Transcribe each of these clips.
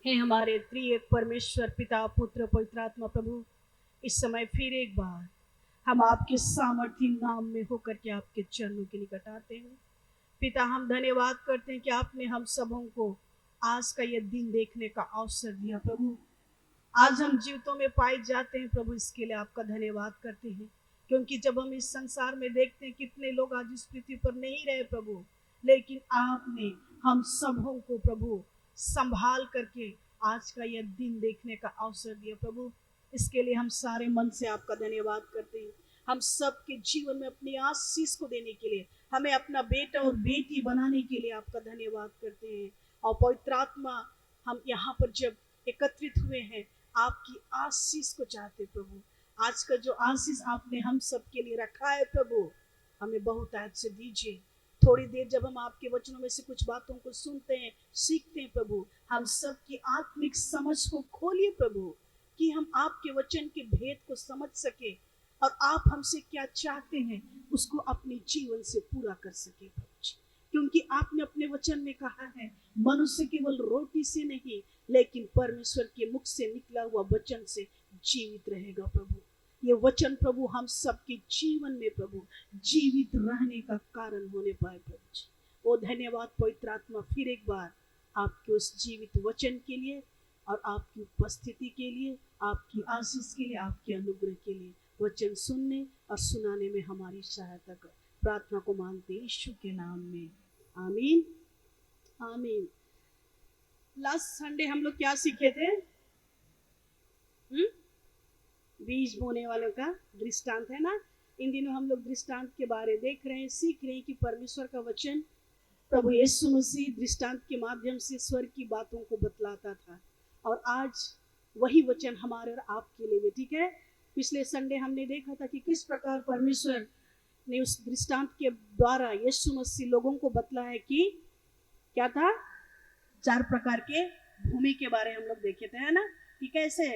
हे हमारे त्रिएक परमेश्वर पिता पुत्र पवित्र आत्मा प्रभु, इस समय फिर एक बार हम आपके सामर्थ्य नाम में होकर के आपके चरणों के निकट आते हैं। पिता, हम धन्यवाद करते हैं कि आपने हम सबों को आज का यह दिन देखने का अवसर दिया प्रभु। आज हम जीवितों में पाए जाते हैं प्रभु, इसके लिए आपका धन्यवाद करते हैं। क्योंकि जब हम इस संसार में देखते हैं कितने लोग आज इस पृथ्वी पर नहीं रहे प्रभु, लेकिन आपने हम सबों को प्रभु संभाल करके आज का यह दिन देखने का अवसर दिया प्रभु। इसके लिए हम सारे मन से आपका धन्यवाद करते हैं। हम सबके जीवन में अपनी आशीष को देने के लिए, हमें अपना बेटा और बेटी बनाने के लिए आपका धन्यवाद करते हैं। और पवित्र आत्मा, हम यहाँ पर जब एकत्रित हुए हैं, आपकी आशीष को चाहते प्रभु। आज का जो आशीष आपने हम सबके लिए रखा है प्रभु, हमें बहुत आज से दीजिए। थोड़ी देर जब हम आपके वचनों में से कुछ बातों को सुनते हैं, सीखते हैं प्रभु, हम सबकी आत्मिक समझ को खोलिए प्रभु, कि हम आपके वचन के भेद को समझ सके और आप हमसे क्या चाहते हैं उसको अपने जीवन से पूरा कर सके प्रभु जी। क्योंकि आपने अपने वचन में कहा है, मनुष्य केवल रोटी से नहीं लेकिन परमेश्वर के मुख से निकला हुआ वचन से जीवित रहेगा प्रभु। ये वचन प्रभु हम सबके जीवन में प्रभु जीवित रहने का कारण होने पाए प्रभु जी। ओ धन्यवाद पवित्र आत्मा, फिर एक बार आपके उस जीवित वचन के लिए और आपकी उपस्थिति के लिए, आपकी आशीष के लिए, आपके अनुग्रह के लिए। वचन सुनने और सुनाने में हमारी सहायता कर, प्रार्थना को मांगते यीशु के नाम में, आमीन आमीन। लास्ट संडे हम लोग क्या सीखे थे? बीज बोने वालों का दृष्टांत है ना। इन दिनों हम लोग दृष्टांत के बारे देख रहे हैं, सीख रहे हैं कि परमेश्वर का वचन प्रभु यीशु मसीह दृष्टांत के माध्यम से स्वर्ग की बातों को बतलाता था। और आज वही वचन हमारे और आपके लिए भी, ठीक है। पिछले संडे हमने देखा था कि किस प्रकार परमेश्वर ने उस दृष्टांत के द्वारा यीशु मसीह लोगों को बतलाया कि क्या था, 4 प्रकार के भूमि के बारे हम लोग देखे थे, है ना। कि कैसे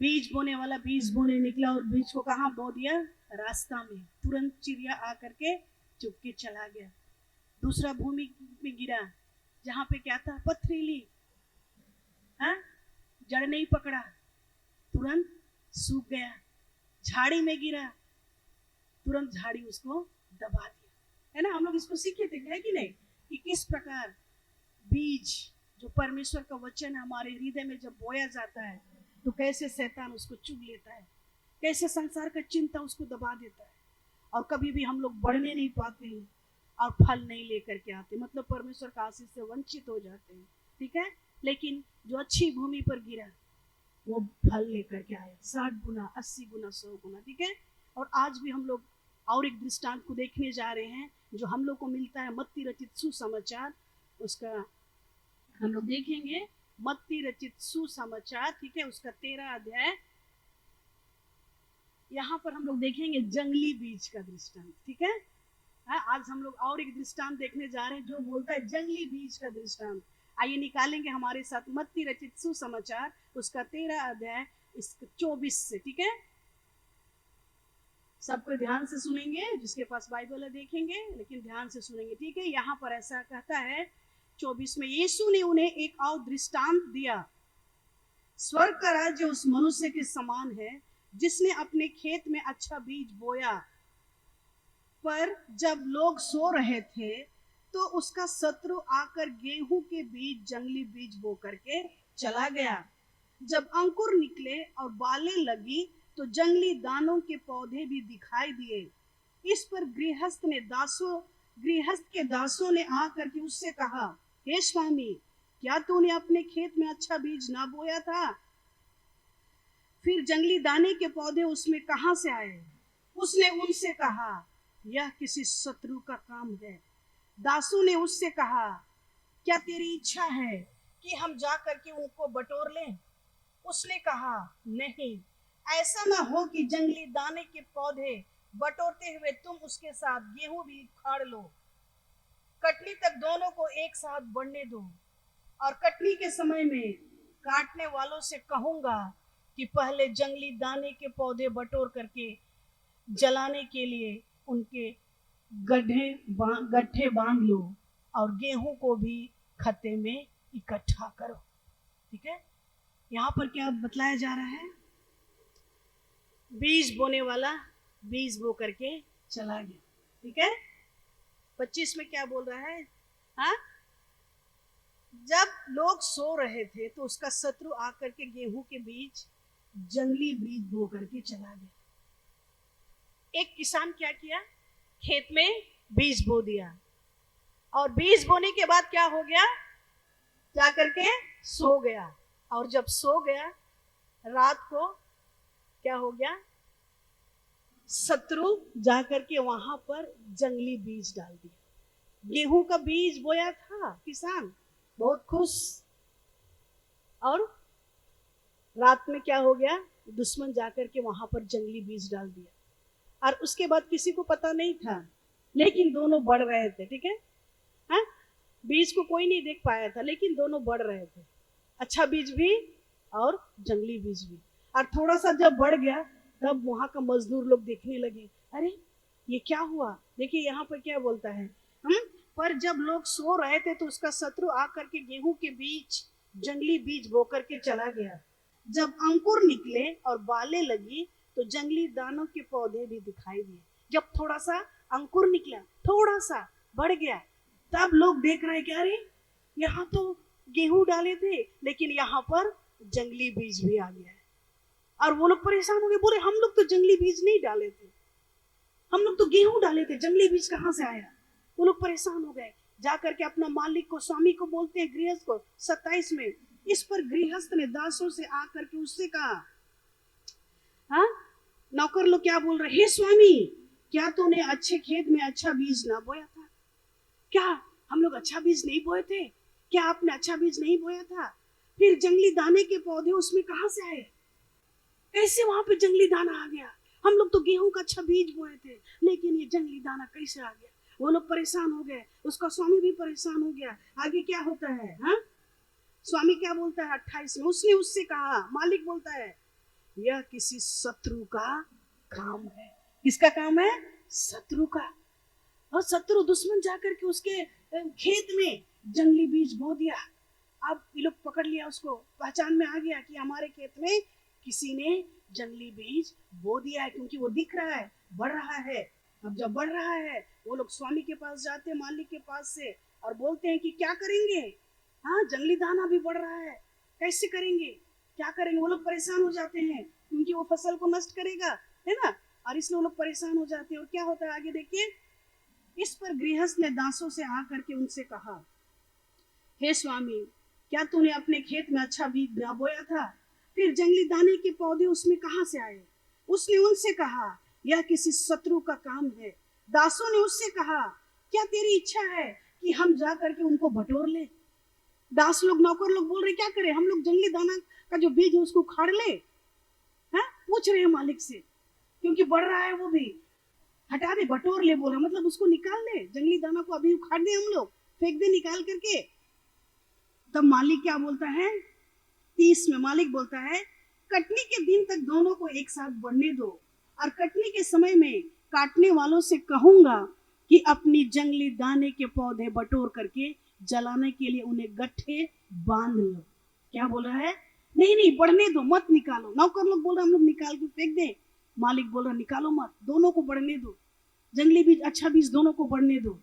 बीज बोने वाला बीज बोने निकला और बीज को कहाँ बो दिया? रास्ता में। तुरंत चिड़िया आकर के चुप के चला गया। दूसरा भूमि में गिरा, जहाँ पे क्या था? पथरीली, हाँ, जड़ नहीं पकड़ा, तुरंत सूख गया। झाड़ी में गिरा, तुरंत झाड़ी उसको दबा दिया, है ना। हम लोग इसको सीखे थे, है कि नहीं, कि किस प्रकार बीज जो परमेश्वर का वचन हमारे हृदय में जब बोया जाता है तो कैसे शैतान उसको चुग लेता है, कैसे संसार का चिंता उसको दबा देता है, और कभी भी हम लोग बढ़ने नहीं पाते हैं और फल नहीं लेकर के आते, मतलब परमेश्वर का आशीष से वंचित हो जाते हैं, ठीक है। लेकिन जो अच्छी भूमि पर गिरा वो फल लेकर के आया, 60 गुना, 80 गुना, 100 गुना, ठीक है। और आज भी हम लोग और एक दृष्टांत को देखने जा रहे हैं जो हम लोग को मिलता है मत्ती रचित सुसमाचार, उसका हम लोग देखेंगे। मत्ती रचित सुसमाचार, ठीक है, उसका 13 अध्याय। यहाँ पर हम लोग देखेंगे जंगली बीज का दृष्टांत, ठीक है। आज हम लोग और एक दृष्टांत देखने जा रहे हैं जो बोलता है जंगली बीज का दृष्टांत। आइए निकालेंगे हमारे साथ मत्ती रचित सुसमाचार, उसका 13 अध्याय, इस 24 से, ठीक है। सबको ध्यान से सुनेंगे, जिसके पास बाइबल है देखेंगे, लेकिन ध्यान से सुनेंगे, ठीक है। यहाँ पर ऐसा कहता है 24 में, यीशु ने उन्हें एक और दृष्टांत दिया। स्वर्ग का राज्य उस मनुष्य के समान है जिसने अपने खेत में अच्छा बीज बोया, पर जब लोग सो रहे थे तो उसका शत्रु आकर गेहूं के बीज, जंगली बीज बो करके चला गया। जब अंकुर निकले और बालें लगी तो जंगली दानों के पौधे भी दिखाई दिए। इस पर गृहस्थ के दासों ने आकर के उससे कहा, हे स्वामी, क्या तूने अपने खेत में अच्छा बीज ना बोया था? फिर जंगली दाने के पौधे उसमें कहां से आए? उसने उनसे कहा, यह किसी शत्रु का काम है। दासों ने उससे कहा, क्या तेरी इच्छा है कि हम जा करके उनको बटोर लें? उसने कहा, नहीं, ऐसा ना हो कि जंगली दाने के पौधे बटोरते हुए तुम उसके साथ गेहूं भी उखाड़ लो। कटनी तक दोनों को एक साथ बढ़ने दो, और कटनी के समय में काटने वालों से कहूंगा कि पहले जंगली दाने के पौधे बटोर करके जलाने के लिए उनके गड्ढे बांध लो, और गेहूं को भी खत्ते में इकट्ठा करो। ठीक है, यहाँ पर क्या बतलाया जा रहा है? बीज बोने वाला बीज बो करके चला गया। ठीक है, 25 में क्या बोल रहा है? हाँ, जब लोग सो रहे थे तो उसका शत्रु आकर के गेहूं के बीज, जंगली बीज बो करके चला गया। एक किसान क्या किया? खेत में बीज बो दिया, और बीज बोने के बाद क्या हो गया? जाकर के सो गया, और जब सो गया रात को क्या हो गया? शत्रु जाकर के वहां पर जंगली बीज डाल दिया। गेहूं का बीज बोया था किसान, बहुत खुश, और रात में क्या हो गया? दुश्मन जाकर के वहां पर जंगली बीज डाल दिया। और उसके बाद किसी को पता नहीं था, लेकिन दोनों बढ़ रहे थे। ठीक है, हाँ, बीज को कोई नहीं देख पाया था, लेकिन दोनों बढ़ रहे थे, अच्छा बीज भी और जंगली बीज भी। और थोड़ा सा जब बढ़ गया तब वहां का मजदूर लोग देखने लगे, अरे ये क्या हुआ? देखिए यहाँ पर क्या बोलता है, पर जब लोग सो रहे थे तो उसका शत्रु आकर के गेहूं के बीच जंगली बीज बो करके चला गया। जब अंकुर निकले और बालें लगी तो जंगली दानों के पौधे भी दिखाई दिए। जब थोड़ा सा अंकुर निकला, थोड़ा सा बढ़ गया, तब लोग देख रहे कि अरे यहाँ तो गेहूं डाले थे, लेकिन यहाँ पर जंगली बीज भी आ गया है। और वो लोग परेशान हो गए, बोले हम लोग तो जंगली बीज नहीं डाले थे, हम लोग तो गेहूं डाले थे, जंगली बीज कहाँ से आया? वो लोग परेशान हो गए, जाकर के अपना मालिक को, स्वामी को बोलते हैं, गृहस्थ को। 27 में इस पर गृहस्थ ने दासों से आकर के उससे कहा, हाँ, नौकर लोग क्या बोल रहे, हे स्वामी, क्या तूने अच्छे खेत में अच्छा बीज ना बोया था? क्या हम लोग अच्छा बीज नहीं बोए थे? क्या आपने अच्छा बीज नहीं बोया था? फिर जंगली दाने के पौधे उसमें कहां से आए? कैसे वहां पे जंगली दाना आ गया? हम लोग तो गेहूं का अच्छा बीज बोए थे, लेकिन ये जंगली दाना कैसे आ गया? वो लोग परेशान हो गए, उसका स्वामी भी परेशान हो गया। आगे क्या होता है? हाँ, स्वामी क्या बोलता है 28 में? उसने उससे कहा, मालिक बोलता है, यह किसी शत्रु का काम है। किसका काम है? शत्रु का। और शत्रु दुश्मन जाकर के उसके खेत में जंगली बीज बो दिया। अब ये लोग पकड़ लिया उसको, पहचान में आ गया कि हमारे खेत में किसी ने जंगली बीज बो दिया है, क्योंकि वो दिख रहा है, बढ़ रहा है। अब जब बढ़ रहा है, वो लोग स्वामी के पास जाते हैं, मालिक के पास से, और बोलते हैं कि क्या करेंगे? हाँ, जंगली दाना भी बढ़ रहा है, कैसे करेंगे, क्या करेंगे? वो लोग परेशान हो जाते हैं, क्योंकि वो फसल को नष्ट करेगा, है ना, और इसलिए वो लोग परेशान हो जाते हैं। और क्या होता है आगे देखिए, इस पर गृहस्थ ने दासों से आकर के उनसे कहा, हे स्वामी, क्या तूने अपने खेत में अच्छा बीज ना बोया था? फिर जंगली दाने के पौधे उसमें कहां से आए? उसने उनसे कहा, यह किसी शत्रु का काम है। दासों ने उससे कहा, क्या तेरी इच्छा है कि हम जा करके उनको बटोर ले? दास लोग, नौकर लोग बोल रहे, क्या करें, हम लोग जंगली दाना का जो बीज है उसको उखाड़ ले? हैं? पूछ रहे हैं मालिक से, क्योंकि बढ़ रहा है, वो भी हटा दे, बटोर ले बोल रहा, मतलब उसको निकाल ले, जंगली दाना को अभी उखाड़ दे, हम लोग फेंक दे निकाल करके। तब मालिक क्या बोलता है? 30 में मालिक बोलता है, कटनी के दिन तक दोनों को एक साथ बढ़ने दो, और कटनी के समय में काटने वालों से कहूंगा कि अपनी जंगली दाने के पौधे बटोर करके जलाने के लिए उन्हें गट्ठे बांध लो। क्या बोल रहा है? नहीं नहीं, बढ़ने दो, मत निकालो। नौकर लोग बोल रहे हम लोग निकाल के फेंक दे, मालिक बोल रहा निकालो मत, दोनों को बढ़ने दो, जंगली बीज अच्छा बीज दोनों को बढ़ने दो।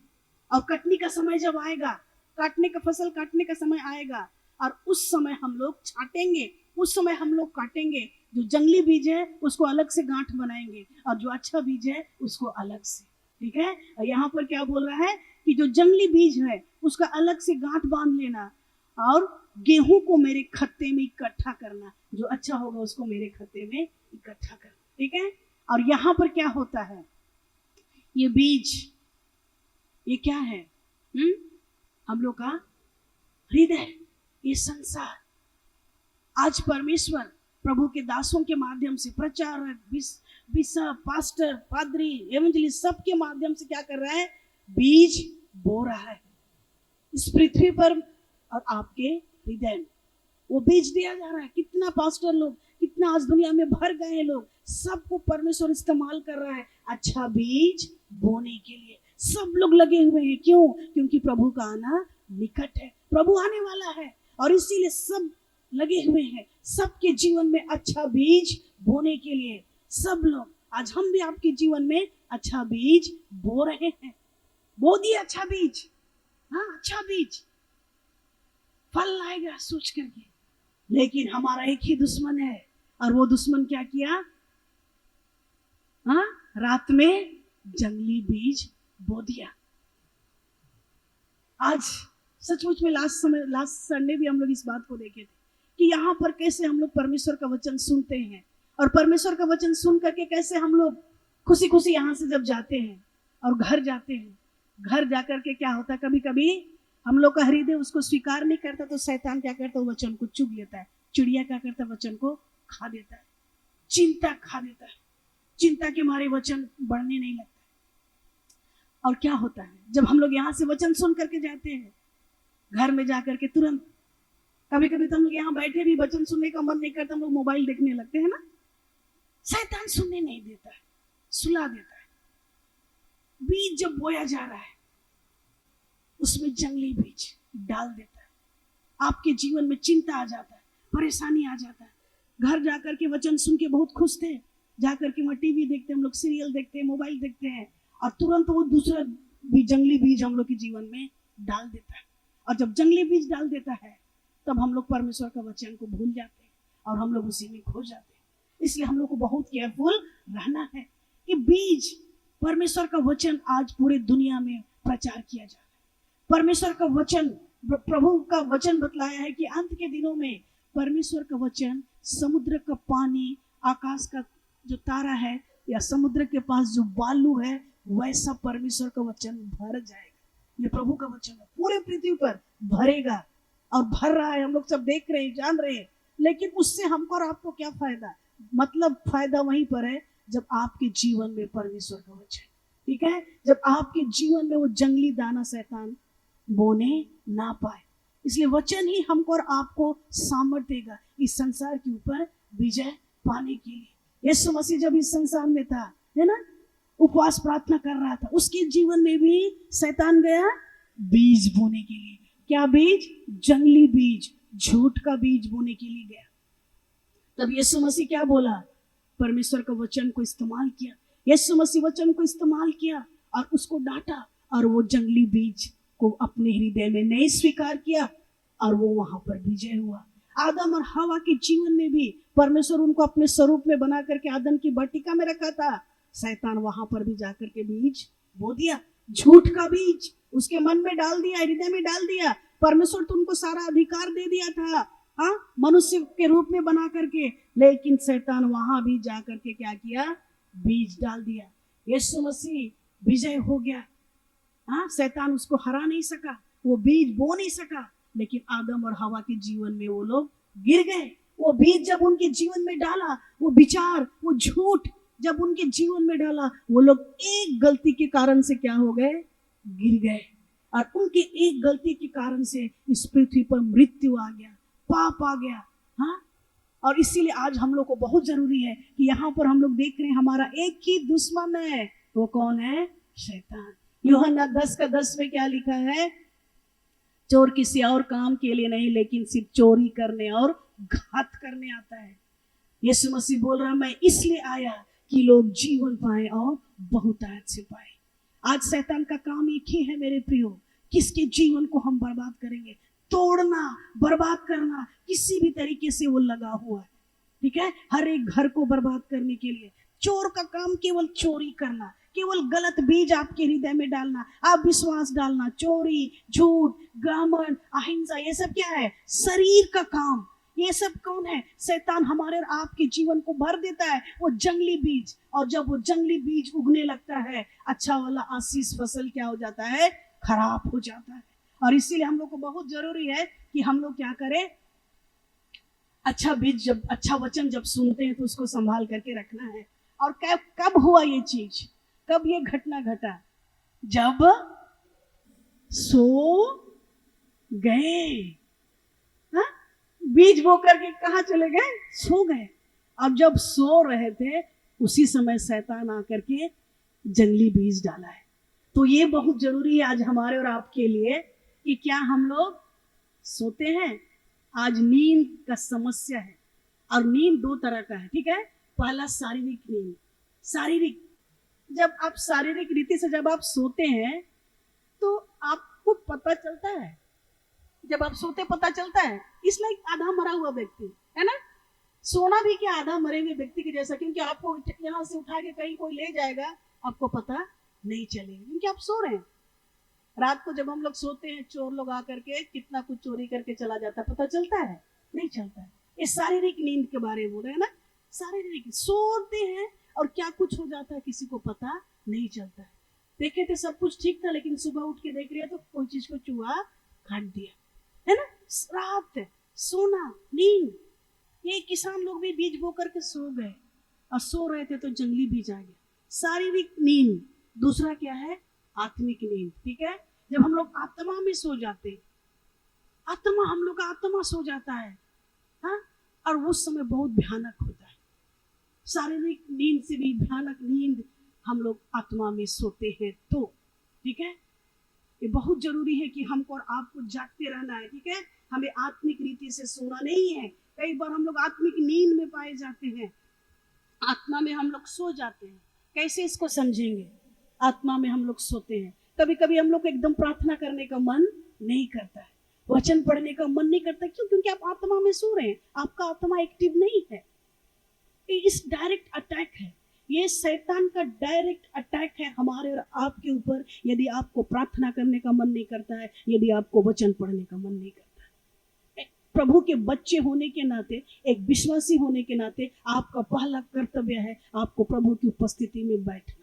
और कटनी का समय जब आएगा, काटने का फसल काटने का समय आएगा, और उस समय हम लोग छाटेंगे, उस समय हम लोग काटेंगे, जो जंगली बीज है उसको अलग से गांठ बनाएंगे, और जो अच्छा बीज है उसको अलग से। ठीक है, और यहाँ पर क्या बोल रहा है कि जो जंगली बीज है उसका अलग से गांठ बांध लेना, और गेहूं को मेरे खत्ते में इकट्ठा करना, जो अच्छा होगा उसको मेरे खत्ते में इकट्ठा करना। ठीक है, और यहाँ पर क्या होता है, ये बीज, ये क्या है? हम लोग का हृदय, ये संसार। आज परमेश्वर प्रभु के दासों के माध्यम से, प्रचारक, बिशप, पास्टर, पादरी, एवंजलिस्ट, सब के माध्यम से क्या कर रहा है? बीज बो रहा है इस पृथ्वी पर और आपके हृदय में, वो बीज दिया जा रहा है। कितना पास्टर लोग, कितना आज दुनिया में भर गए हैं लोग, सबको परमेश्वर इस्तेमाल कर रहा है अच्छा बीज बोने के लिए। सब लोग लगे हुए हैं, क्यों? क्योंकि प्रभु का आना निकट है, प्रभु आने वाला है, और इसीलिए सब लगे हुए हैं सबके जीवन में अच्छा बीज बोने के लिए। सब लोग, आज हम भी आपके जीवन में अच्छा बीज बो रहे हैं। बो दिए अच्छा बीज, हाँ अच्छा बीज, फल लाएगा सोच करके। लेकिन हमारा एक ही दुश्मन है, और वो दुश्मन क्या किया? हाँ, रात में जंगली बीज बो दिया। आज सचमुच में लास्ट संडे भी हम लोग इस बात को देखे थे कि यहाँ पर कैसे हम लोग परमेश्वर का वचन सुनते हैं, और परमेश्वर का वचन सुन करके कैसे हम लोग खुशी खुशी यहाँ से जब जाते हैं और घर जाते हैं, घर जाकर के क्या होता है, कभी कभी हम लोग का हृदय उसको स्वीकार नहीं करता, तो शैतान क्या करता है? वचन को चुग लेता है। चिड़िया क्या करता है? वचन को खा देता है, चिंता खा देता है। चिंता के मारे वचन बढ़ने नहीं लगता। और क्या होता है जब हम लोग यहाँ से वचन सुन करके जाते हैं, घर में जाकर के तुरंत, कभी कभी तो हम लोग यहाँ बैठे भी वचन सुनने का मन नहीं करता, हम लोग मोबाइल देखने लगते हैं ना। शैतान सुनने नहीं देता है, सुला देता है। बीज जब बोया जा रहा है उसमें जंगली बीज डाल देता है। आपके जीवन में चिंता आ जाता है, परेशानी आ जाता है। घर जाकर के वचन सुन के बहुत खुश थे, जाकर के वहाँ टीवी देखते हैं, हम लोग सीरियल देखते हैं, मोबाइल देखते हैं, और तुरंत वो दूसरा भी जंगली बीज हम लोग के जीवन में डाल देता है। और जब जंगली बीज डाल देता है तब हम लोग परमेश्वर का वचन को भूल जाते हैं और हम लोग उसी में खो जाते हैं। इसलिए हम लोग को बहुत केयरफुल रहना है कि बीज, परमेश्वर का वचन आज पूरे दुनिया में प्रचार किया जा रहा है। परमेश्वर का वचन, प्रभु का वचन बतलाया है कि अंत के दिनों में परमेश्वर का वचन समुद्र का पानी, आकाश का जो तारा है, या समुद्र के पास जो बालू है, वैसा परमेश्वर का वचन भर जाएगा। ये प्रभु का वचन है, पूरे पृथ्वी पर भरेगा और भर रहा है। हम लोग सब देख रहे हैं, जान रहे हैं, लेकिन उससे हमको और आपको क्या फायदा? मतलब फायदा वहीं पर है जब आपके जीवन में परमेश्वर का वचन, ठीक है, जब आपके जीवन में वो जंगली दाना शैतान बोने ना पाए। इसलिए वचन ही हमको और आपको सामर्थ्य देगा इस संसार के ऊपर विजय पाने के लिए। यीशु मसीह जब इस संसार में था, है ना, उपवास प्रार्थना कर रहा था, उसके जीवन में भी शैतान गया बीज बोने के लिए। क्या बीज? जंगली बीज, झूठ का बीज बोने के लिए गया। तब यीशु मसीह क्या बोला? परमेश्वर का वचन को इस्तेमाल किया। यीशु मसीह वचन को इस्तेमाल किया और उसको डांटा, और वो जंगली बीज को अपने हृदय में नहीं स्वीकार किया, और वो वहां पर विजय हुआ। आदम और हवा के जीवन में भी परमेश्वर उनको अपने स्वरूप में बना करके आदम की वाटिका में रखा था। शैतान वहां पर भी जाकर के बीज बो दिया, झूठ का बीज उसके मन में डाल दिया, हृदय में डाल दिया। परमेश्वर तो उनको सारा अधिकार दे दिया था, हाँ, मनुष्य के रूप में बना करके, लेकिन शैतान वहां भी जाकर के क्या किया? बीज डाल दिया। यीशु मसीह विजय हो गया, हाँ, शैतान उसको हरा नहीं सका, वो बीज बो नहीं सका, लेकिन आदम और हवा के जीवन में वो लोग गिर गए। वो बीज जब उनके जीवन में डाला, वो विचार, वो झूठ जब उनके जीवन में डाला, वो लोग एक गलती के कारण से क्या हो गए? गिर गए। और उनके एक गलती के कारण से इस पृथ्वी पर मृत्यु आ गया, पाप आ गया, हाँ। और इसीलिए आज हम लोग को बहुत जरूरी है कि यहाँ पर हम लोग देख रहे हैं हमारा एक ही दुश्मन है, वो कौन है? शैतान। यूहन्ना 10:10 में क्या लिखा है? चोर किसी और काम के लिए नहीं, लेकिन सिर्फ चोरी करने और घात करने आता है। यीशु मसीह बोल रहा, मैं इसलिए आया कि लोग जीवन पाए और बहुतायत से पाए। आज शैतान का काम एक ही है मेरे प्रियो, किसके जीवन को हम बर्बाद करेंगे, तोड़ना, बर्बाद करना, किसी भी तरीके से वो लगा हुआ है, ठीक है, हर एक घर को बर्बाद करने के लिए। चोर का काम केवल चोरी करना, केवल गलत बीज आपके हृदय में डालना, अविश्वास डालना, चोरी, झूठ, घमंड, अहिंसा, ये सब क्या है? शरीर का काम। ये सब कौन है? शैतान हमारे और आपके जीवन को भर देता है, वो जंगली बीज। और जब वो जंगली बीज उगने लगता है, अच्छा वाला आशीष फसल क्या हो जाता है? खराब हो जाता है। और इसीलिए हम लोग को बहुत जरूरी है कि हम लोग क्या करें? अच्छा बीज, जब अच्छा वचन जब सुनते हैं तो उसको संभाल करके रखना है। और कब हुआ ये चीज, कब ये घटना घटा? जब सो गए, हाँ? बीज बो करके कहाँ चले गए? सो गए। अब जब सो रहे थे उसी समय शैतान आकर के जंगली बीज डाला है। तो ये बहुत जरूरी है आज हमारे और आपके लिए कि क्या हम लोग सोते हैं? आज नींद का समस्या है, और नींद दो तरह का है, ठीक है। पहला शारीरिक नींद। शारीरिक, जब आप शारीरिक रीति से जब आप सोते हैं तो आपको पता चलता है, जब आप सोते पता चलता है, इसलिए आधा मरा हुआ व्यक्ति है ना, सोना भी क्या आधा मरे हुए व्यक्ति के जैसा, क्योंकि आपको यहाँ से उठा के कहीं कोई ले जाएगा, आपको पता नहीं चलेगा, क्योंकि आप सो रहे हैं। रात को जब हम लोग सोते हैं, चोर लोग आकर के कितना कुछ चोरी करके चला जाता है, पता चलता है? नहीं चलता है। ये शारीरिक नींद के बारे में बोल रहे हैं ना, शारीरिक सोते हैं और क्या कुछ हो जाता है किसी को पता नहीं चलता है। देखे थे सब कुछ ठीक था, लेकिन सुबह उठ के देख रहे तो कोई चीज को चूहा काट दिया, है ना। रात सोना, नींद। ये किसान लोग भी बीज बो करके सो गए, और सो रहे थे तो जंगली बीज आ गया। शारीरिक नींद। दूसरा क्या है? आत्मिक नींद, ठीक है। जब हम लोग आत्मा में सो जाते, आत्मा, हम लोग का आत्मा सो जाता है, हाँ, और उस समय बहुत भयानक होता है। शारीरिक नींद से भी भयानक नींद हम लोग आत्मा में सोते हैं तो, ठीक है। ये बहुत जरूरी है कि हमको और आपको जागते रहना है, ठीक है। हमें आत्मिक रीति से सोना नहीं है। कई बार हम लोग आत्मिक नींद में पाए जाते हैं, आत्मा में हम लोग सो जाते हैं। कैसे इसको समझेंगे? आत्मा में हम लोग सोते हैं, कभी कभी हम लोग को एकदम प्रार्थना करने का मन नहीं करता है, वचन पढ़ने का मन नहीं करता। क्यों? क्योंकि आप आत्मा में सो रहे हैं, आपका आत्मा एक्टिव नहीं है। इस डायरेक्ट अटैक है, ये शैतान का डायरेक्ट अटैक है हमारे और आपके ऊपर। यदि आपको प्रार्थना करने का मन नहीं करता है, यदि आपको वचन पढ़ने का मन नहीं करता है, प्रभु के बच्चे होने के नाते, एक विश्वासी होने के नाते आपका पहला कर्तव्य है आपको प्रभु की उपस्थिति में बैठना।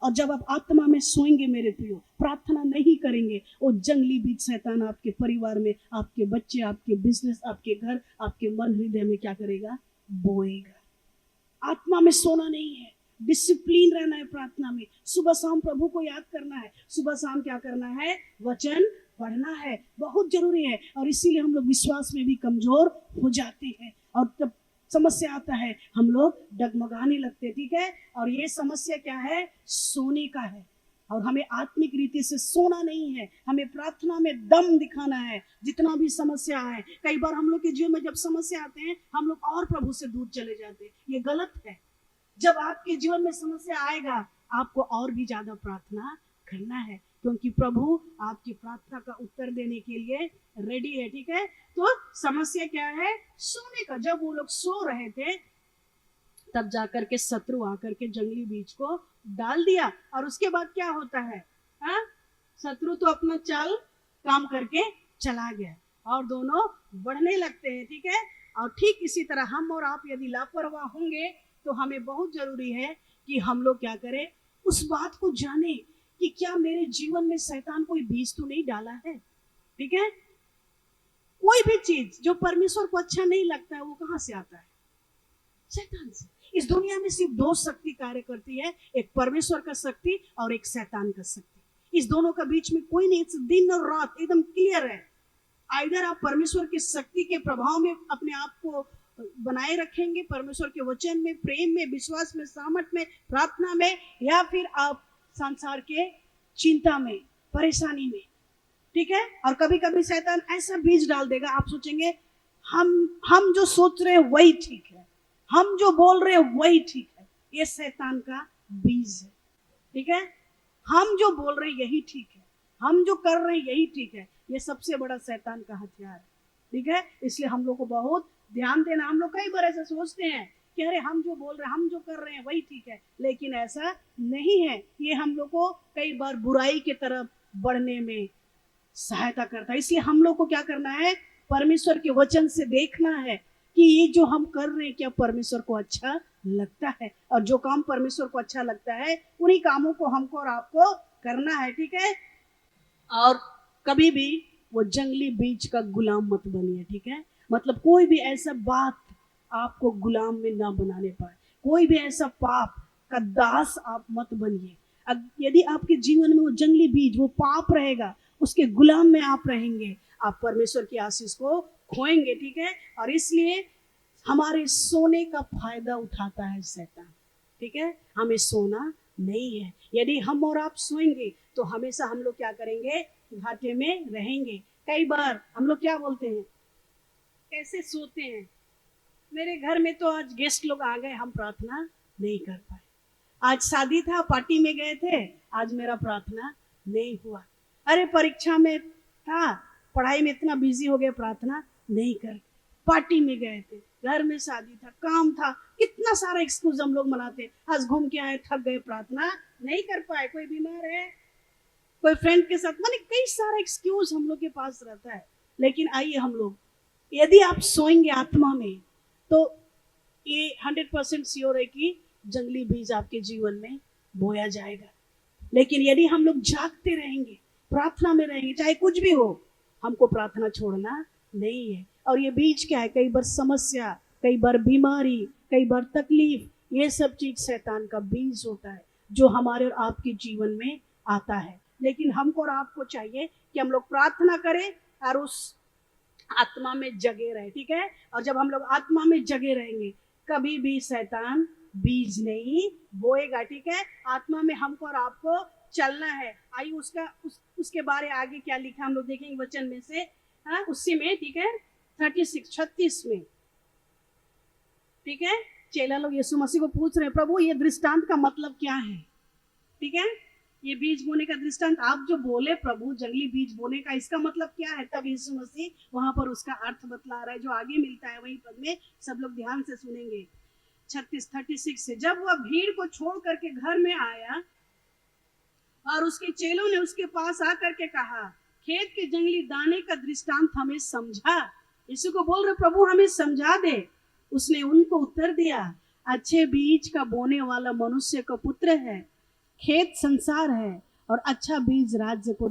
और जब आप आत्मा में सोएंगे मेरे प्रियो, प्रार्थना नहीं करेंगे, वो जंगली बीज शैतान आपके परिवार में, आपके बच्चे, आपके बिजनेस, आपके घर, आपके मन हृदय में क्या करेगा? बोएगा। आत्मा में सोना नहीं है, डिसिप्लिन रहना है प्रार्थना में। सुबह शाम प्रभु को याद करना है, सुबह शाम क्या करना है? वचन पढ़ना है, बहुत जरूरी है। और इसीलिए हम लोग विश्वास में भी कमजोर हो जाते हैं, और जब समस्या आता है हम लोग डगमगाने लगते, ठीक है। और ये समस्या क्या है? सोने का है। और हमें आत्मिक रीति से सोना नहीं है, हमें प्रार्थना में दम दिखाना है। जितना भी समस्या है, कई बार हम लोग के जीवन में जब समस्या आते हैं, हम लोग और प्रभु से दूर चले जाते हैं। ये गलत है। जब आपके जीवन में समस्या आएगा, आपको और भी ज्यादा प्रार्थना करना है, क्योंकि प्रभु आपकी प्रार्थना का उत्तर देने के लिए रेडी है, ठीक है। तो समस्या क्या है? सोने का। जब वो लोग सो रहे थे, तब जाकर के शत्रु आकर के जंगली बीज को डाल दिया। और उसके बाद क्या होता है? हाँ, शत्रु तो अपना चाल काम करके चला गया, और दोनों बढ़ने लगते हैं, ठीक है। और ठीक इसी तरह हम और आप यदि लापरवाह होंगे, तो हमें बहुत जरूरी है कि हम लोग क्या करें? उस बात को जाने कि क्या मेरे जीवन में शैतान कोई बीज तो नहीं डाला है, ठीक है। कोई भी चीज जो परमेश्वर को अच्छा नहीं लगता है, वो कहां से आता है? शैतान से। इस दुनिया में सिर्फ दो शक्ति कार्य करती है, एक परमेश्वर का शक्ति और एक शैतान का शक्ति। इस दोनों का बीच में कोई नहीं, दिन और रात एकदम क्लियर है। आइदर आप परमेश्वर की शक्ति के प्रभाव में अपने आप को बनाए रखेंगे, परमेश्वर के वचन में, प्रेम में, विश्वास में, सामर्थ में, प्रार्थना में, या फिर आप संसार के चिंता में, परेशानी में, ठीक है। और कभी कभी शैतान ऐसा बीज डाल देगा, आप सोचेंगे हम जो सोच रहे हैं वही ठीक है, हम जो बोल रहे हैं वही ठीक है। ये शैतान का बीज है, ठीक है। हम जो बोल रहे हैं यही ठीक है, हम जो कर रहे हैं यही ठीक है। ये सबसे बड़ा शैतान का हथियार है, ठीक है। इसलिए हम लोग को बहुत ध्यान देना। हम लोग कई बार ऐसा सोचते हैं कि अरे हम जो बोल रहे हैं, हम जो कर रहे हैं वही ठीक है, लेकिन ऐसा नहीं है। ये हम लोग को कई बार बुराई की तरफ बढ़ने में सहायता करता है। इसलिए हम लोग को क्या करना है? परमेश्वर के वचन से देखना है कि ये जो हम कर रहे हैं क्या परमेश्वर को अच्छा लगता है, और जो काम परमेश्वर को अच्छा लगता है उन्हीं कामों को हमको और आपको करना है, ठीक है। और कभी भी वो जंगली बीज का गुलाम मत बनिए, ठीक है। मतलब कोई भी ऐसा बात आपको गुलाम में ना बनाने पाए, कोई भी ऐसा पाप का दास आप मत बनिए। यदि आपके जीवन में वो जंगली बीज, वो पाप रहेगा, उसके गुलाम में आप रहेंगे, आप परमेश्वर की आशीष को खोएंगे, ठीक है। और इसलिए हमारे सोने का फायदा उठाता है शैतान, ठीक है। हमें सोना नहीं है। यदि हम और आप सोएंगे तो हमेशा हम लोग क्या करेंगे? घाटे में रहेंगे। कई बार हम लोग क्या बोलते हैं? कैसे सोते हैं। मेरे घर में तो आज गेस्ट लोग आ गए, हम प्रार्थना नहीं कर पाए। आज शादी था, पार्टी में गए थे, आज मेरा प्रार्थना नहीं हुआ। अरे परीक्षा में था, पढ़ाई में इतना बिजी हो गए, प्रार्थना नहीं कर। पार्टी में गए थे, घर में शादी था, काम था, कितना सारा एक्सक्यूज हम लोग मनाते। आज घूम के आए, थक गए, प्रार्थना नहीं कर पाए। कोई बीमार है, कोई फ्रेंड के साथ, माने कई सारा एक्सक्यूज हम लोग के पास रहता है। लेकिन आइए हम लोग, यदि आप सोएंगे आत्मा में तो ये 100% श्योर है कि जंगली बीज आपके जीवन में बोया जाएगा। लेकिन यदि हम लोग जागते रहेंगे, प्रार्थना में रहेंगे, चाहे कुछ भी हो, हमको प्रार्थना छोड़ना नहीं है। और ये बीज क्या है? कई बार समस्या, कई बार बीमारी, कई बार तकलीफ, ये सब चीज शैतान का बीज होता है जो हमारे और आपके जीवन में आता है। लेकिन हमको और आपको चाहिए कि हम लोग प्रार्थना करें और उस आत्मा में जगे रहे, ठीक है। और जब हम लोग आत्मा में जगे रहेंगे, कभी भी शैतान बीज नहीं बोएगा, ठीक है। आत्मा में हमको और आपको चलना है। आइए उसके बारे आगे क्या लिखा हम लोग देखेंगे वचन में से, हाँ, उसी में, ठीक है, 36 में, ठीक है। चेला लोग यीशु मसीह को पूछ रहे हैं, प्रभु ये दृष्टांत का मतलब क्या है, ठीक है। ये बीज बोने का दृष्टांत आप जो बोले प्रभु, जंगली बीज बोने का, इसका मतलब क्या है? तब यीशु मसीह वहां पर उसका अर्थ बतला रहा है, जो आगे मिलता है वही पद में। सब लोग ध्यान से सुनेंगे। 36 से, जब वह भीड़ को छोड़ करके घर में आया और उसके चेलों ने उसके पास आकर के कहा, खेत के जंगली दाने का दृष्टांत हमें समझा। यीशु को बोल रहे, प्रभु हमें समझा दे। उसने उनको उत्तर दिया, अच्छे बीज का बोने वाला मनुष्य का पुत्र है, खेत संसार है और अच्छा बीज राज्य को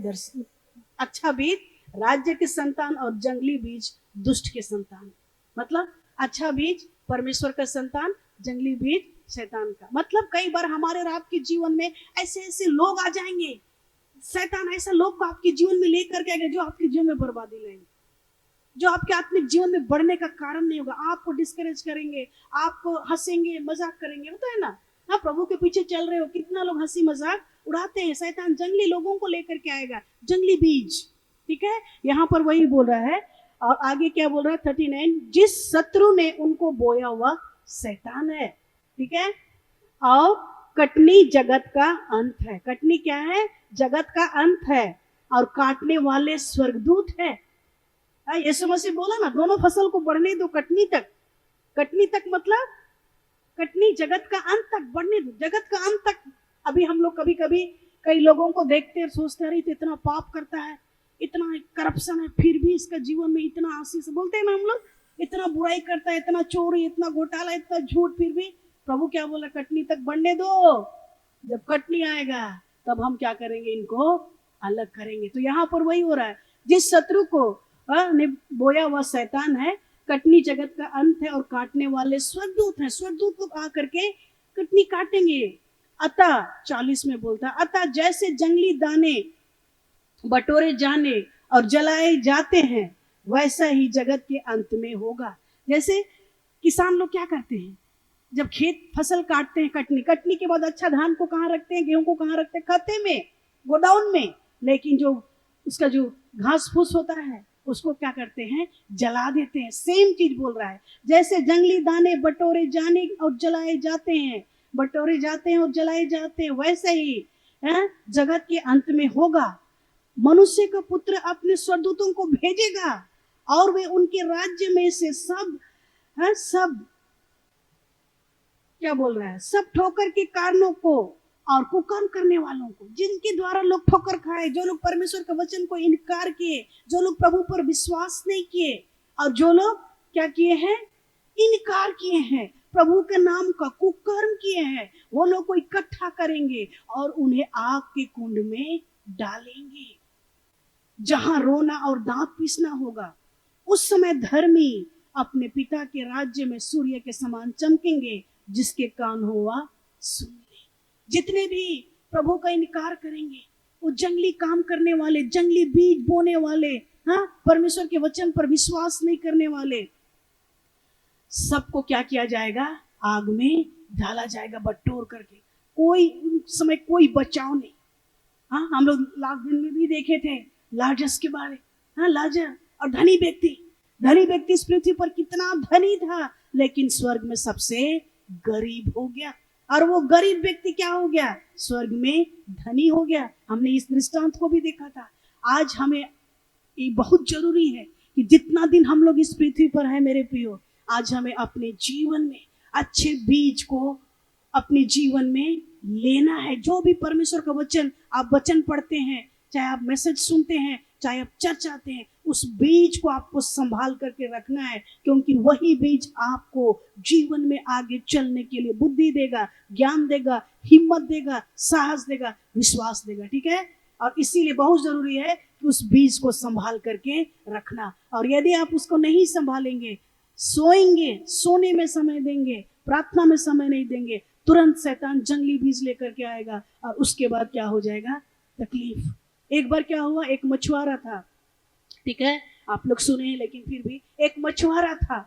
अच्छा बीज राज्य के संतान और जंगली बीज दुष्ट के संतान। मतलब अच्छा बीज परमेश्वर का संतान, जंगली बीज शैतान का। मतलब कई बार हमारे और आपके जीवन में ऐसे ऐसे लोग आ जाएंगे, शैतान ऐसा लोग को आपके जीवन में लेकर के आएगा जो आपके जीवन में बर्बादी लाएंगे, जो आपके आत्मिक जीवन में बढ़ने का कारण नहीं होगा। आपको डिस्करेज करेंगे, आपको हंसेंगे, मजाक करेंगे, होता है ना। हाँ, प्रभु के पीछे चल रहे हो, कितना लोग हंसी मजाक उड़ाते हैं। शैतान जंगली लोगों को लेकर के आएगा, जंगली बीज, ठीक है। यहाँ पर वही बोल रहा है। और आगे क्या बोल रहा है? 39, जिस शत्रु ने उनको बोया हुआ शैतान है, ठीक है। और कटनी जगत का अंत है। कटनी क्या है? जगत का अंत है। और काटने वाले स्वर्गदूत है। यीशु मसीह बोला ना, दोनों फसल को बढ़ने दो कटनी तक। कटनी तक मतलब कटनी जगत का अंत तक बढ़ने दो, जगत का अंत तक। अभी हम लोग कभी कभी कई लोगों को देखते हैं, सोचते हैं तो इतना पाप करता है, इतना करप्शन है, फिर भी इसका जीवन में इतना आशीष, बोलते हैं ना हम लोग, इतना बुराई करता है, इतना चोरी, इतना घोटाला, इतना झूठ, फिर भी प्रभु क्या बोला? कटनी तक बढ़ने दो। जब कटनी आएगा तब हम क्या करेंगे? इनको अलग करेंगे। तो यहाँ पर वही हो रहा है, जिस शत्रु को ने बोया हुआ शैतान है, कटनी जगत का अंत है और काटने वाले स्वर्गदूत हैं। स्वर्गदूत लोग आकर के कटनी काटेंगे। अतः 40 में बोलता है, अतः जैसे जंगली दाने बटोरे जाने और जलाए जाते हैं, वैसा ही जगत के अंत में होगा। जैसे किसान लोग क्या करते हैं, जब खेत फसल काटते हैं, कटनी के बाद अच्छा धान को कहाँ रखते हैं, गेहूं को कहाँ रखते हैं? खत्ते में, गोडाउन में। लेकिन जो उसका जो घास फूस होता है उसको क्या करते हैं? जला देते हैं। सेम चीज बोल रहा है, जैसे जंगली दाने बटोरे जाने और जलाए जाते हैं, बटोरे जाते हैं और जलाए जाते हैं, वैसे ही जगत के अंत में होगा। मनुष्य का पुत्र अपने स्वर्गदूतों को भेजेगा और वे उनके राज्य में से सब क्या बोल रहा है? सब ठोकर के कारणों को और कुकर्म करने वालों को, जिनके द्वारा लोग ठोकर खाए, जो लोग परमेश्वर के वचन को इनकार किए, जो लोग प्रभु पर विश्वास नहीं किए, और जो लोग क्या किए हैं? इनकार किए हैं, प्रभु के नाम का कुकर्म किए हैं, वो लोग को इकट्ठा करेंगे और उन्हें आग के कुंड में डालेंगे, जहां रोना और दांत पीसना होगा। उस समय धर्मी अपने पिता के राज्य में सूर्य के समान चमकेंगे। जिसके कान हुआ सुन ले। जितने भी प्रभु का इनकार करेंगे, वो जंगली काम करने वाले, जंगली बीज बोने वाले, परमेश्वर के वचन पर विश्वास नहीं करने वाले, सबको क्या किया जाएगा? आग में डाला जाएगा, बटोर करके। कोई समय कोई बचाव नहीं। हम लोग लास्ट दिन में भी देखे थे लाजरस के बारे, लाजर और धनी व्यक्ति, धनी व्यक्ति इस पृथ्वी पर कितना धनी था, लेकिन स्वर्ग में सबसे गरीब हो गया। और वो गरीब व्यक्ति क्या हो गया? स्वर्ग में धनी हो गया। हमने इस दृष्टांत को भी देखा था। आज हमें ये बहुत जरूरी है कि जितना दिन हम लोग इस पृथ्वी पर है मेरे प्रियो, आज हमें अपने जीवन में अच्छे बीज को अपने जीवन में लेना है। जो भी परमेश्वर का वचन, आप वचन पढ़ते हैं, चाहे आप मैसेज सुनते हैं, चाहे आप चर्च आते हैं, उस बीज को आपको संभाल करके रखना है, क्योंकि वही बीज आपको जीवन में आगे चलने के लिए बुद्धि देगा, ज्ञान देगा, हिम्मत देगा, साहस देगा, विश्वास देगा। ठीक है? और इसीलिए बहुत जरूरी है कि उस बीज को संभाल करके रखना। और यदि आप उसको नहीं संभालेंगे, सोएंगे, सोने में समय देंगे, प्रार्थना में समय नहीं देंगे, तुरंत शैतान जंगली बीज लेकर के आएगा और उसके बाद क्या हो जाएगा? तकलीफ। एक बार क्या हुआ, एक मछुआरा था, ठीक है, आप लोग सुने हैं लेकिन फिर भी, एक मछुआरा था,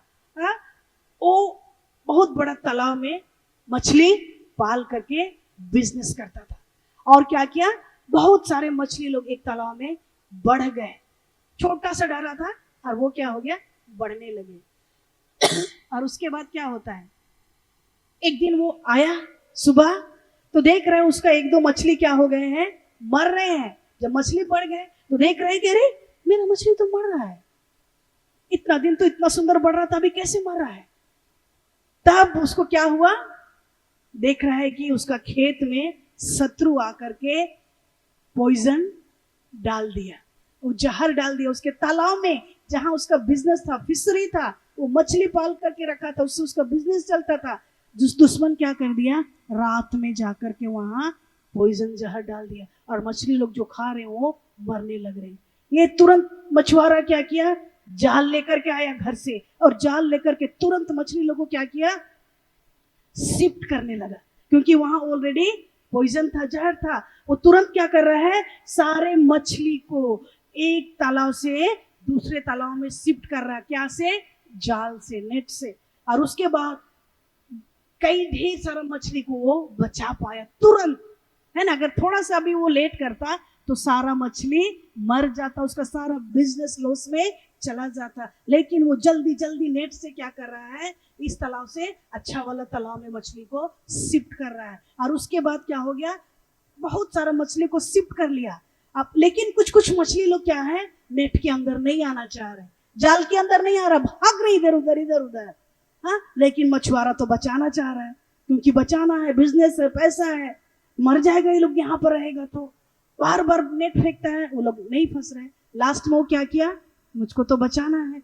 वो बहुत बड़ा तालाब में मछली पाल करके बिजनेस करता था। और क्या किया, बहुत सारे मछली लोग एक तालाब में बढ़ गए। छोटा सा डाला था और वो क्या हो गया, बढ़ने लगे। और उसके बाद क्या होता है, एक दिन वो आया सुबह, तो देख रहे हैं उसका एक दो मछली क्या हो गए हैं, मर रहे हैं। जब मछली बढ़ गए तो देख रहे हैं कि अरे मेरा मछली तो मर रहा है, इतना दिन तो इतना सुंदर बढ़ रहा था, अभी कैसे मर रहा है। तब उसको क्या हुआ, देख रहा है कि उसका खेत में शत्रु आकर के पॉइजन डाल दिया, वो जहर डाल दिया उसके तालाब में, जहां उसका बिजनेस था, फिशरी था, वो मछली पाल करके रखा था, उससे उसका बिजनेस चलता था। जिस दुश्मन क्या कर दिया, रात में जाकर के वहां पॉइजन जहर डाल दिया, और मछली लोग जो खा रहे हैं वो मरने लग रहे हैं। ये तुरंत मछुआरा क्या किया, जाल लेकर के आया घर से, और जाल लेकर के तुरंत मछली लोगों को क्या किया, शिफ्ट करने लगा, क्योंकि वहां ऑलरेडी पॉइजन था, जहर था। वो तुरंत क्या कर रहा है, सारे मछली को एक तालाब से दूसरे तालाब में शिफ्ट कर रहा है। क्या से? जाल से, नेट से। और उसके बाद कई ढेर सारा मछली को वो बचा पाया तुरंत, है ना। अगर थोड़ा सा भी वो लेट करता तो सारा मछली मर जाता, उसका सारा बिजनेस लॉस में चला जाता। लेकिन वो जल्दी जल्दी नेट से क्या कर रहा है, इस तालाब से अच्छा वाला तालाब में मछली को शिफ्ट कर रहा है। और उसके बाद क्या हो गया, बहुत सारा मछली को शिफ्ट कर लिया। अब लेकिन कुछ कुछ मछली लोग क्या है, नेट के अंदर नहीं आना चाह रहे, जाल के अंदर नहीं आ रहा, भाग रही इधर उधर इधर उधर। हाँ, लेकिन मछुआरा तो बचाना चाह रहा है, क्योंकि बचाना है, बिजनेस है, पैसा है, मर जाएगा ये लोग यहाँ पर रहेगा, तो बार बार नेट फेंकता है, वो लोग नहीं फंस रहे। लास्ट में वो क्या किया, मुझको तो बचाना है।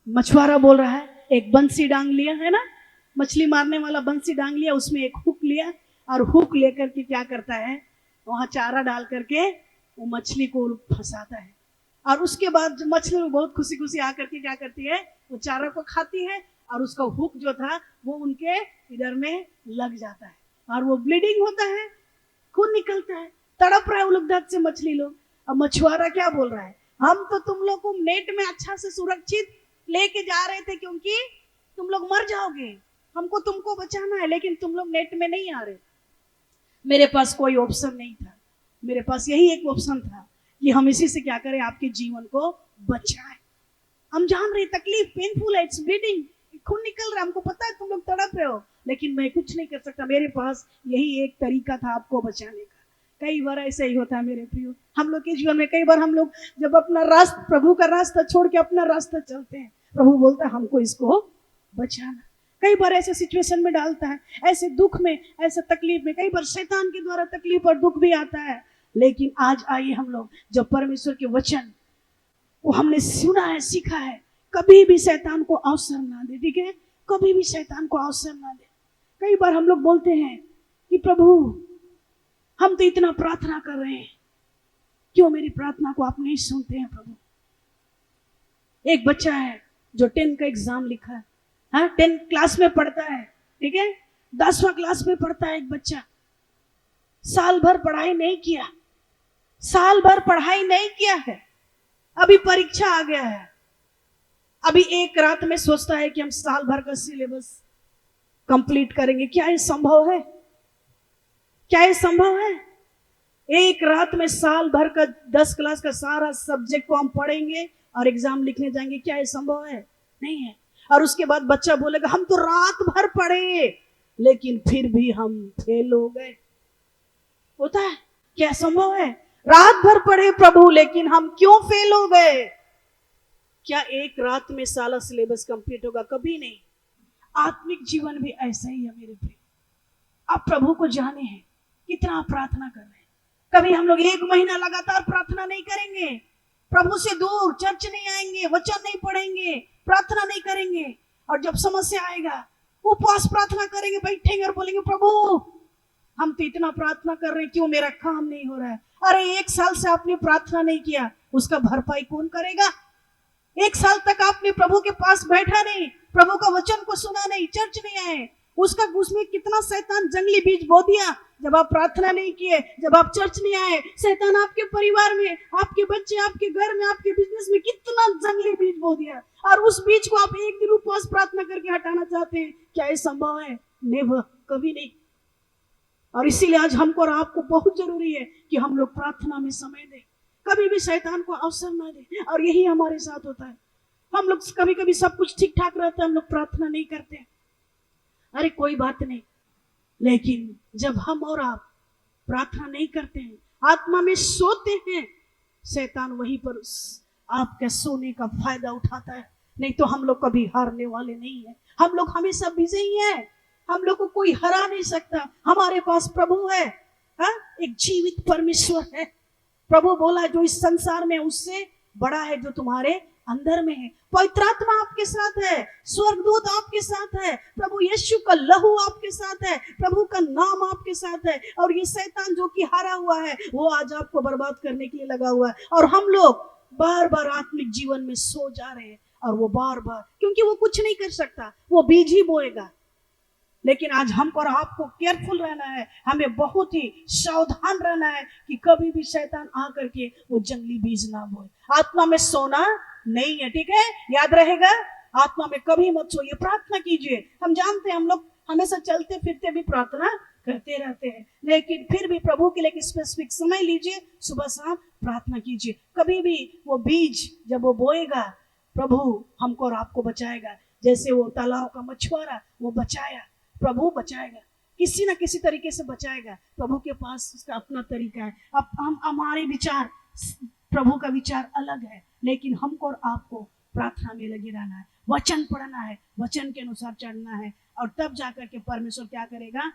मछुआरा बोल रहा है, एक बंसी डांग लिया, है ना, मछली मारने वाला बंसी डांग लिया, उसमें एक हुक लिया, और हुक लेकर के क्या करता है, वहां चारा डाल करके वो मछली को फंसाता है। और उसके बाद मछली बहुत खुशी खुशी आकर के क्या करती है, वो चारा को खाती है, और उसका हुक जो था वो उनके इधर में लग जाता है, और वो ब्लीडिंग होता है, खून निकलता है, तड़प रहे वो लोग दर्द से मछली लोग। अब मछुआरा क्या बोल रहा है, हम तो तुम लोग को नेट में अच्छा से सुरक्षित लेके जा रहे थे, क्योंकि तुम लोग मर जाओगे, हमको तुमको बचाना है, लेकिन तुम लोग नेट में नहीं आ रहे। मेरे पास कोई ऑप्शन नहीं था, मेरे पास यही एक ऑप्शन था कि हम इसी से क्या करें, आपके जीवन को बचाएं। हम जान रहे तकलीफ पेनफुल है, इट्स ब्लीडिंग, खून निकल रहा है, हमको पता है तुम लोग तड़प रहे हो, लेकिन मैं कुछ नहीं कर सकता, मेरे पास यही एक तरीका था आपको बचाने का। कई बार ऐसा ही होता है मेरे प्रियो, हम लोग के जीवन में कई बार हम लोग जब अपना रास्ता, प्रभु का रास्ता छोड़ के अपना रास्ता चलते हैं, प्रभु बोलता है हमको इसको बचाना। कई बार ऐसे सिचुएशन में डालता है, ऐसे दुख में, ऐसे तकलीफ में, कई बार शैतान के द्वारा तकलीफ और दुख भी आता है। लेकिन आज आइए हम लोग, जब परमेश्वर के वचन वो हमने सुना है, सीखा है, कभी भी शैतान को अवसर ना दे, ठीक है, कभी भी शैतान को अवसर ना दे। कई बार हम लोग बोलते हैं कि प्रभु हम तो इतना प्रार्थना कर रहे हैं, क्यों मेरी प्रार्थना को आप नहीं सुनते हैं प्रभु। एक बच्चा है जो 10 का एग्जाम लिखा है, हाँ, 10 क्लास में पढ़ता है, ठीक है, 10वां क्लास में पढ़ता है एक बच्चा, साल भर पढ़ाई नहीं किया, साल भर पढ़ाई नहीं किया है, अभी परीक्षा आ गया है, अभी एक रात में सोचता है कि हम साल भर का सिलेबस कंप्लीट करेंगे। क्या ये संभव है? क्या ये संभव है? एक रात में साल भर का 10 क्लास का सारा सब्जेक्ट को हम पढ़ेंगे और एग्जाम लिखने जाएंगे? क्या ये संभव है? नहीं है। और उसके बाद बच्चा बोलेगा हम तो रात भर पढ़े लेकिन फिर भी हम फेल हो गए। होता है? क्या संभव है? रात भर पढ़े प्रभु लेकिन हम क्यों फेल हो गए? क्या एक रात में सारा सिलेबस कंप्लीट होगा? कभी नहीं। आत्मिक जीवन भी ऐसा ही है मेरे प्रिय। आप प्रभु को जाने हैं, कितना प्रार्थना कर रहे हैं। कभी हम लोग 1 महीना लगातार प्रार्थना नहीं करेंगे, प्रभु से दूर, चर्च नहीं आएंगे, वचन नहीं पढ़ेंगे, प्रार्थना नहीं करेंगे, और जब समस्या आएगा उपवास प्रार्थना करेंगे, बैठेंगे और बोलेंगे प्रभु हम तो इतना प्रार्थना कर रहे हैं, क्यों मेरा काम नहीं हो रहा है? अरे 1 साल से आपने प्रार्थना नहीं किया, उसका भरपाई कौन करेगा? 1 साल तक आपने प्रभु के पास बैठा नहीं, प्रभु का वचन को सुना नहीं, चर्च नहीं आए, उसमें कितना शैतान जंगली बीज बो दिया। जब आप प्रार्थना नहीं किए, जब आप चर्च नहीं आए, शैतान आपके परिवार में, आपके बच्चे, आपके घर में, आपके बिजनेस में कितना जंगली बीज बो दिया, और उस बीज को आप एक दिन उपवास प्रार्थना करके हटाना चाहते हैं? क्या ये संभव है? नेवर, कभी नहीं। और इसीलिए आज हमको और आपको बहुत जरूरी है कि हम लोग प्रार्थना में समय दें, कभी भी शैतान को अवसर ना दें। और यही हमारे साथ होता है। हम लोग कभी कभी सब कुछ ठीक ठाक रहता है, हम लोग प्रार्थना नहीं करते। अरे कोई बात नहीं, लेकिन जब हम और आप प्रार्थना नहीं करते हैं, आत्मा में सोते हैं, शैतान वहीं पर आपके सोने का फायदा उठाता है। नहीं तो हम लोग कभी हारने वाले नहीं है, हम लोग हमेशा विजयी हैं, हम लोग को कोई हरा नहीं सकता। हमारे पास प्रभु है, हा? एक जीवित परमेश्वर है। प्रभु बोला जो इस संसार में उससे बड़ा है जो तुम्हारे अंदर में है। पवित्र आत्मा आपके साथ है, स्वर्गदूत आपके साथ है, प्रभु यीशु का लहू आपके साथ है, प्रभु का नाम आपके साथ है। और ये शैतान जो कि हारा हुआ है वो आज आपको बर्बाद करने के लिए लगा हुआ है। और हम लोग बार बार आत्मिक जीवन में सो जा रहे हैं, और वो बार बार, क्योंकि वो कुछ नहीं कर सकता, वो बीज ही बोएगा। लेकिन आज हमको और आपको केयरफुल रहना है, हमें बहुत ही सावधान रहना है कि कभी भी शैतान आकर के वो जंगली बीज ना बोए। आत्मा में सोना नहीं है, ठीक है? याद रहेगा, आत्मा में कभी मत सोइए, प्रार्थना कीजिए। हम जानते हैं हम लोग हमेशा चलते फिरते भी प्रार्थना करते रहते हैं, लेकिन फिर भी प्रभु के लिए एक स्पेसिफिक समय लीजिए, सुबह शाम प्रार्थना कीजिए। कभी भी वो बीज जब वो बोएगा, प्रभु हमको और आपको बचाएगा। जैसे वो तालाब का मछुआरा वो बचाया, प्रभु बचाएगा, किसी ना किसी तरीके से बचाएगा। प्रभु के पास उसका अपना तरीका है। अब हमारे विचार, प्रभु का विचार अलग है, लेकिन हमको और आपको प्रार्थना में लगे रहना है, वचन पढ़ना है, वचन के अनुसार चलना है, और तब जाकर के परमेश्वर क्या करेगा।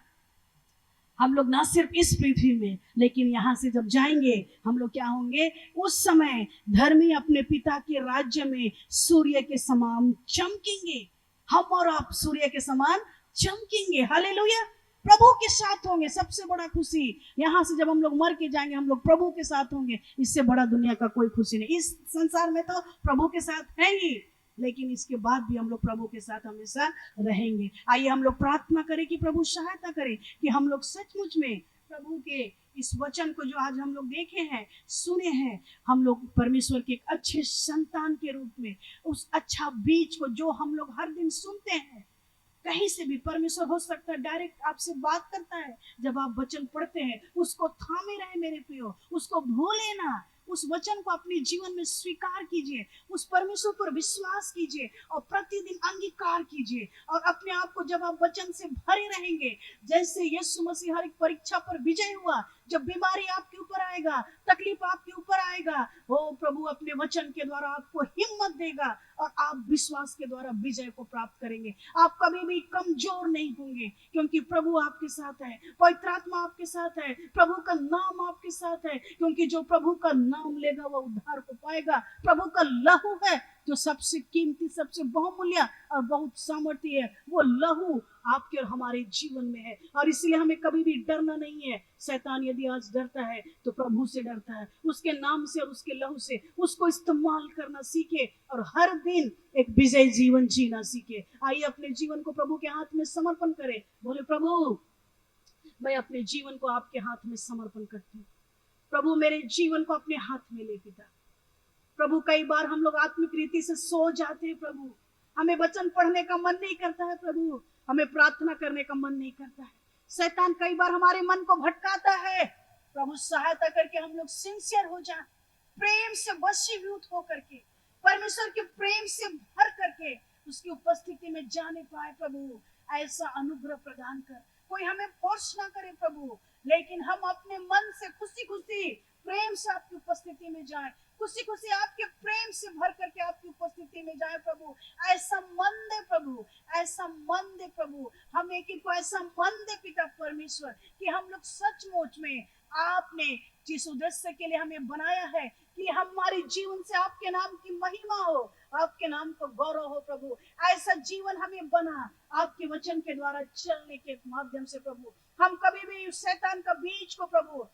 हम लोग ना सिर्फ इस पृथ्वी में, लेकिन यहाँ से जब जाएंगे हम लोग क्या होंगे, उस समय धर्मी अपने पिता के राज्य में सूर्य के समान चमकेंगे। हम और आप सूर्य के समान चमकेंगे। हालेलुया, प्रभु के साथ होंगे। सबसे बड़ा खुशी यहाँ से जब हम लोग मर के जाएंगे, हम लोग प्रभु के साथ होंगे। इससे बड़ा दुनिया का कोई खुशी नहीं। इस संसार में तो प्रभु के साथ है ही, लेकिन इसके बाद भी हम लोग प्रभु के साथ हमेशा रहेंगे। आइए हम लोग प्रार्थना करें कि प्रभु सहायता करे कि हम लोग सचमुच में प्रभु के इस वचन को जो आज हम लोग देखे हैं, सुने हैं, हम लोग परमेश्वर के एक अच्छे संतान के रूप में, उस अच्छा बीज को जो हम लोग हर दिन सुनते हैं, कहीं से भी परमेश्वर हो सकता है डायरेक्ट आपसे बात करता है। जब आप वचन पढ़ते हैं उसको थामे रहे मेरे प्रियो, उसको भूले ना, उस वचन को अपने जीवन में स्वीकार कीजिए, उस परमेश्वर पर विश्वास कीजिए और प्रतिदिन अंगीकार कीजिए। और अपने आप को जब आप वचन से भरे रहेंगे, जैसे यीशु मसीह हर एक परीक्षा पर विजय हुआ, जब बीमारी आपके ऊपर आएगा, तकलीफ आपके ऊपर आएगा, वो प्रभु अपने वचन के द्वारा आपको हिम्मत देगा और आप विश्वास के द्वारा विजय को प्राप्त करेंगे। आप कभी भी कमजोर नहीं होंगे, क्योंकि प्रभु आपके साथ है, पवित्र आत्मा आपके साथ है, प्रभु का नाम आपके साथ है। क्योंकि जो प्रभु का नाम लेगा वह उद्धार को पाएगा। प्रभु का लहू है जो सबसे कीमती, सबसे बहुमूल्य और बहुत सामर्थ्य है, वो लहू आपके और हमारे जीवन में है। और इसलिए हमें कभी भी डरना नहीं है। शैतान यदि आज डरता है तो प्रभु से डरता है, उसके नाम से और उसके लहू से। उसको इस्तेमाल करना सीखे और हर दिन एक विजय जीवन जीना सीखे। आइए अपने जीवन को प्रभु के हाथ में समर्पण करें। बोले प्रभु मैं अपने जीवन को आपके हाथ में समर्पण करती हूँ। प्रभु मेरे जीवन को अपने हाथ में ले पिता। प्रभु कई बार हम लोग आत्मिक रीति से सो जाते हैं प्रभु, हमें वचन पढ़ने का मन नहीं करता है प्रभु, हमें प्रार्थना करने का मन नहीं करता है। शैतान कई बार हमारे मन को भटकाता है, प्रभु सहायता करके हम लोग सिंसियर हो जाए, प्रेम से वशीभूत हो करके, परमेश्वर के प्रेम से भर करके उसकी उपस्थिति में जाने पाए। प्रभु ऐसा अनुग्रह प्रदान कर। कोई हमें फोर्स ना करे प्रभु, लेकिन हम अपने मन से खुशी खुशी प्रेम से आपकी उपस्थिति में जाए, खुशी खुशी आपके प्रेम से भर करके आपकी उपस्थिति में जाए। प्रभु ऐसा मन दे प्रभु, ऐसा मन दे प्रभु, हम एक को ऐसा मन दे पिता परमेश्वर कि हम लोग सचमुच में आपने जिस उद्देश्य के लिए हमें बनाया है कि हमारे जीवन से आपके नाम की महिमा हो, आपके नाम को गौरव हो। प्रभु ऐसा जीवन हमें बना आपके वचन के द्वारा चलने के माध्यम से। प्रभु हम कभी भी शैतान का बीज को प्रभु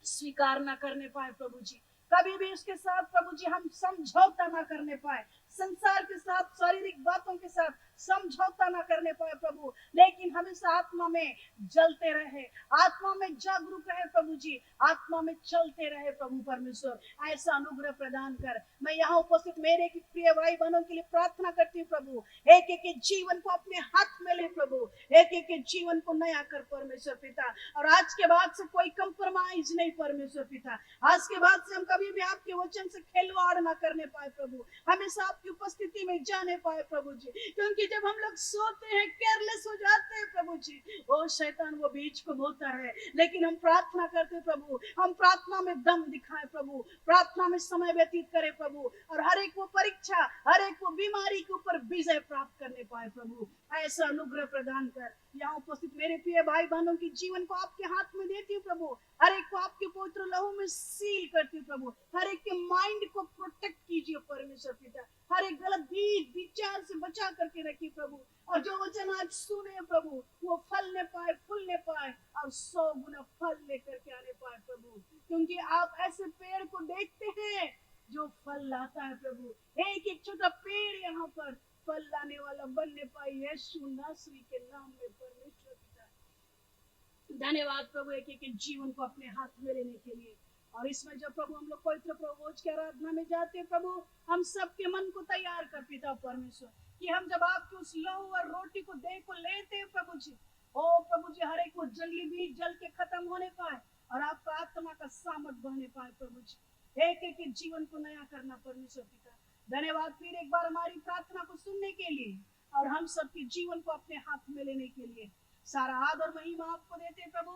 स्वीकार ना करने पाए। प्रभु जी कभी भी उसके साथ प्रभु जी हम समझौता ना करने पाए, संसार के साथ, शारीरिक बातों के साथ समझौता ना करने पाए प्रभु, लेकिन हमेशा आत्मा में जलते रहे, आत्मा में जागरूक रहे प्रभु जी, आत्मा में चलते रहे। प्रभु परमेश्वर ऐसा अनुग्रह प्रदान कर। मैं यहाँ उपस्थित मेरे प्रिय भाई बहनों के लिए प्रार्थना करती हूँ प्रभु, एक एक के जीवन को अपने हाथ में ले प्रभु, एक एक के जीवन को नया कर परमेश्वर पिता। और आज के बाद से कोई कंप्रोमाइज नहीं परमेश्वर पिता, आज के बाद से हम कभी भी आपके वचन से खिलवाड़ ना करने पाए प्रभु, हमेशा आपकी उपस्थिति में जाने पाए प्रभु जी। क्योंकि जब हम लोग सोते हैं, केयरलेस हो जाते हैं प्रभु जी, ओ शैतान वो बीज को बोता है, लेकिन हम प्रार्थना करते हैं प्रभु, हम प्रार्थना में दम दिखाए प्रभु, प्रार्थना में समय व्यतीत करें प्रभु, और हर एक वो परीक्षा, हर एक वो बीमारी के ऊपर विजय प्राप्त करने पाए प्रभु। ऐसा अनुग्रह प्रदान कर। यहाँ उपस्थित मेरे प्रिय भाई बहनों के जीवन को आपके हाथ में देती हूँ प्रभु, हर एक को आपके पवित्र लहू में सील करती हूँ प्रभु, हर एक के माइंड को प्रोटेक्ट कीजिए परमेश्वर पिता, हर एक गलत बीज विचार से बचा करके रखिए प्रभु, और जो वचन आज सुने प्रभु वो फलने पाए, फूलने पाए, और 100 गुना फल लेकर के आने पाए प्रभु। क्योंकि आप ऐसे पेड़ को देखते हैं जो फल लाता है प्रभु, एक एक छोटा पेड़ यहाँ पर फल लाने वाला बनने पाए यीशु नासरी के नाम में परमेश्वर पिता। धन्यवाद प्रभु एक एक जीवन को अपने हाथ में लेने के लिए। और इसमें जब प्रभु हम लोग पवित्र प्रभोज की आराधना में जाते हैं प्रभु, हम सबके मन को तैयार कर पिता परमेश्वर, कि हम जब आपके उस लहू और रोटी को दे को लेते हैं प्रभु जी, ओ प्रभु जी हर एक वो जंगली बीज जल के खत्म होने पाए और आपका आत्मा का सामर्थ बढ़ने पाए प्रभु जी, एक एक जीवन को नया करना परमेश्वर पिता। धन्यवाद फिर एक बार हमारी प्रार्थना को सुनने के लिए और हम सबके जीवन को अपने हाथ में लेने के लिए। सारा आदर महिमा आपको देते प्रभु,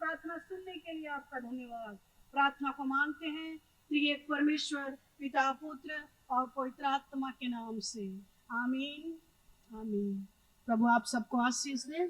प्रार्थना सुनने के लिए आपका धन्यवाद। प्रार्थना को मांगते हैं त्रिएक परमेश्वर पिता पुत्र और पवित्र आत्मा के नाम से, आमीन आमीन। प्रभु आप सबको आशीष दे।